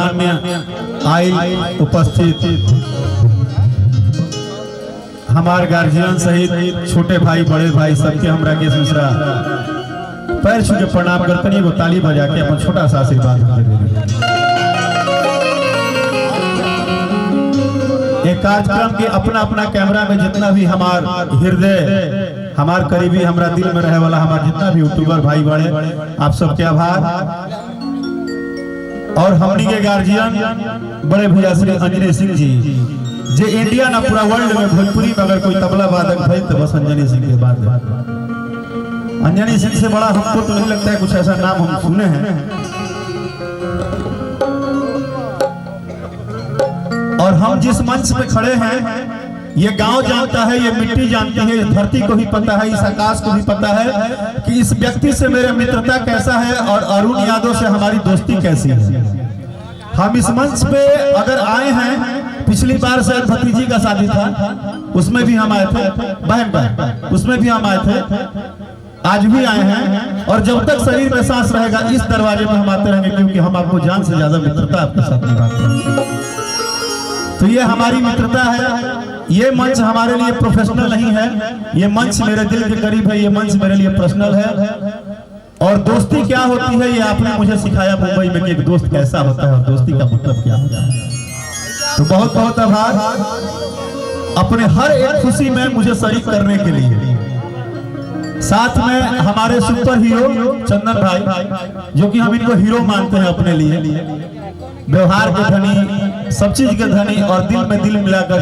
गणमान्य आई उपस्थित हमार गार्जियन सहित छोटे भाई बड़े भाई सबके हमरा के दूसरा पैर छू के प्रणाम करतनी वो ताली बजा के अपन छोटा सा आशीर्वाद दे। एक कार्यक्रम के अपना अपना कैमरा में जितना भी हमार हृदय हमार करीबी हमारा दिल में रहे वाला हमार जितना भी यूट्यूबर भाई बड़े आप सबके आभार। और हमनी के गार्जियन बड़े भैया श्री अंजनी सिंह जी जे इंडिया ना पूरा वर्ल्ड में भोजपुरी में अगर कोई तबला वादक है तो बस अंजनी सिंह के बाद अंजनी सिंह से बड़ा हमको तो नहीं लगता है कुछ ऐसा नाम हम सुने हैं। और हम जिस मंच पे खड़े हैं ये गांव जानता है, ये मिट्टी जानती है, इस धरती को भी पता है, इस आकाश को भी पता है कि इस व्यक्ति से मेरा मित्रता कैसा है और अरुण यादव से हमारी दोस्ती कैसी है। हम इस मंच पे अगर आए हैं, पिछली बार शायद भतीजी का शादी था उसमें भी हम आए थे, बहन उसमें भी हम आए थे, आज भी आए हैं और जब तक शरीर में सांस रहेगा इस दरवाजे में हम आते रहेंगे क्योंकि हम आपको जान से ज्यादा मित्रता आपके साथ निभाते। तो ये हमारी मित्रता है। ये मंच हमारे लिए प्रोफेशनल नहीं है, ये मंच मेरे दिल के करीब है, ये मंच मेरे लिए पर्सनल है। और दोस्ती क्या होती है ये आपने मुझे सिखाया मुंबई में कि एक दोस्त कैसा होता है और दोस्ती का मतलब क्या होता है। तो बहुत बहुत आभार अपने हर एक खुशी में मुझे शरीक करने के लिए। साथ में हमारे सुपर हीरो चंदन भाई जो कि हम इनको हीरो मानते हैं अपने लिए, व्यवहार के धनी, सब चीज के धनी और दिल में दिल मिलाकर